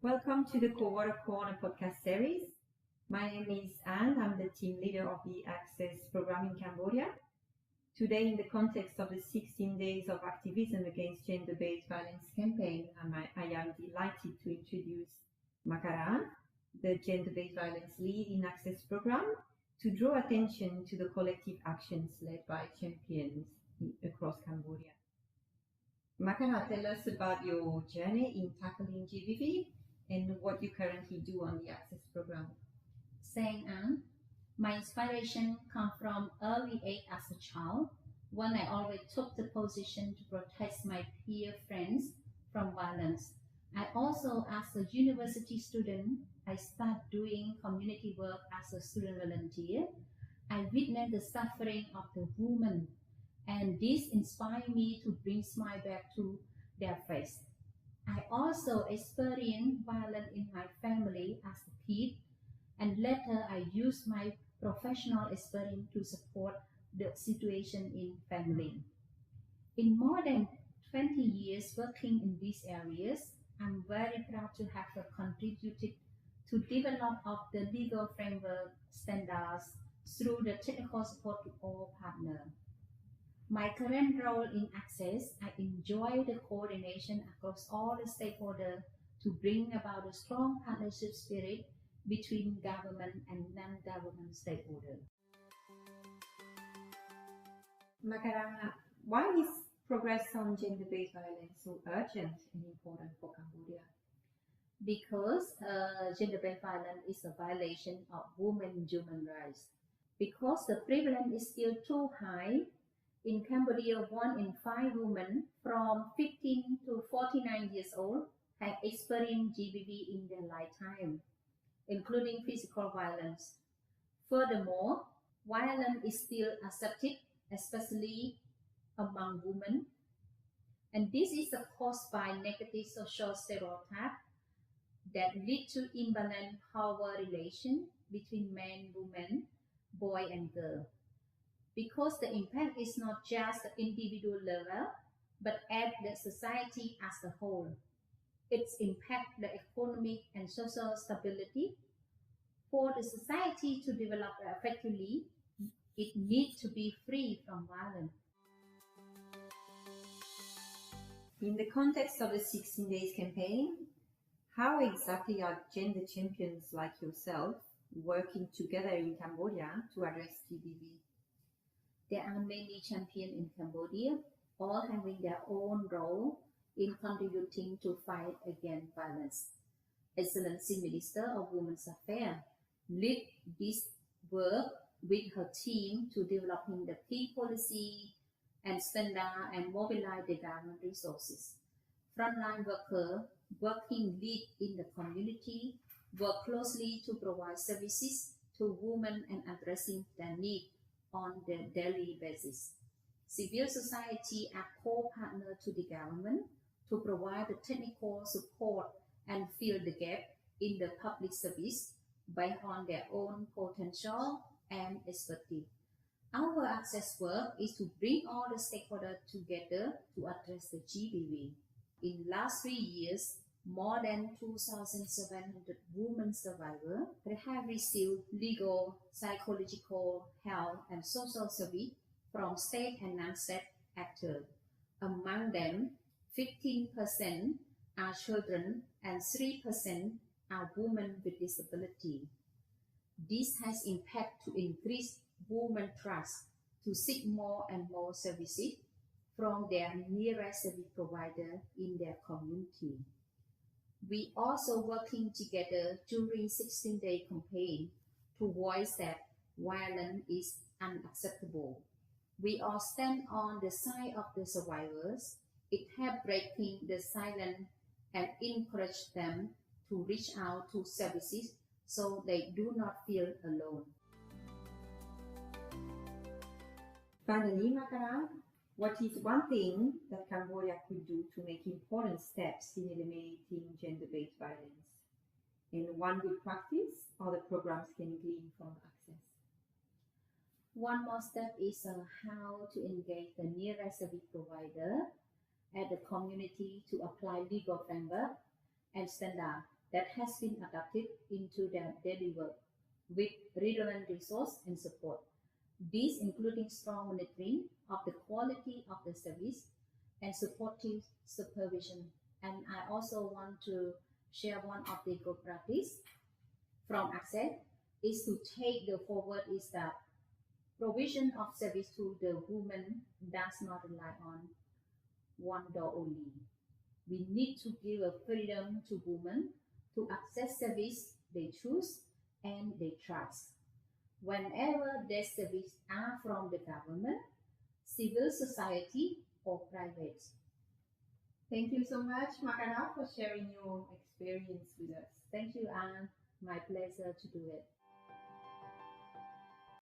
Welcome to the Cowater Corner podcast series. My name is Anne. I'm the team leader of the Access program in Cambodia. Today, in the context of the 16 days of Activism Against Gender-Based Violence campaign, I am delighted to introduce Makara, the gender-based violence lead in Access program, to draw attention to the collective actions led by champions across Cambodia. Makara, tell us about your journey in tackling GBV and what you currently do on the Access program. Saying Anne, my inspiration comes from early age as a child, when I always took the position to protect my peer friends from violence. I also, as a university student, I started doing community work as a student volunteer. I witnessed the suffering of the women, and this inspired me to bring smile back to their face. I also experienced violence in my family as a kid, and later I used my professional experience to support the situation in family. In more than 20 years working in these areas, I'm very proud to have contributed to develop of the legal framework standards through the technical support to all partners. My current role in Access, I enjoy the coordination across all the stakeholders to bring about a strong partnership spirit between government and non-government stakeholders. Makara, why is progress on gender-based violence so urgent and important for Cambodia? Because gender-based violence is a violation of women's human rights. Because the prevalence is still too high. In Cambodia, 1 in 5 women from 15 to 49 years old have experienced GBV in their lifetime, including physical violence. Furthermore, violence is still accepted, especially among women. And this is caused by negative social stereotypes that lead to imbalanced power relations between men, women, boy, and girl. Because the impact is not just at the individual level, but at the society as a whole. It impacts the economic and social stability. For the society to develop effectively, it needs to be free from violence. In the context of the 16 Days campaign, how exactly are gender champions like yourself working together in Cambodia to address GBV? There are many champions in Cambodia, all having their own role in contributing to fight against violence. Excellency Minister of Women's Affairs led this work with her team to developing the key policy and standard and mobilize the government resources. Frontline workers working lead in the community work closely to provide services to women and addressing their needs on the daily basis. Civil society are co-partner to the government to provide the technical support and fill the gap in the public service based on their own potential and expertise. Our access work is to bring all the stakeholders together to address the GBV. In the last 3 years, more than 2,700 women survivors have received legal, psychological, health, and social service from state and non-state actors. Among them, 15% are children and 3% are women with disability. This has impact to increase women's trust to seek more and more services from their nearest service provider in their community. We also working together during 16-day campaign to voice that violence is unacceptable. We all stand on the side of the survivors. It helps breaking the silence and encourage them to reach out to services so they do not feel alone. Finally, Makara, what is one thing that Cambodia could do to make important steps in eliminating gender-based violence? And one good practice other programs can glean from Access? One more step is how to engage the nearest service provider at the community to apply legal framework and standard that has been adapted into their daily work with relevant resource and support. These including strong monitoring of the quality of the service and supportive supervision. And I also want to share one of the good practice from Access is to take the forward is that provision of service to the woman does not rely on one door only. We need to give a freedom to women to access service they choose and they trust. Whenever their services are from the government, civil society, or private. Thank you so much, Makana, for sharing your experience with us. Thank you, Anne. My pleasure to do it.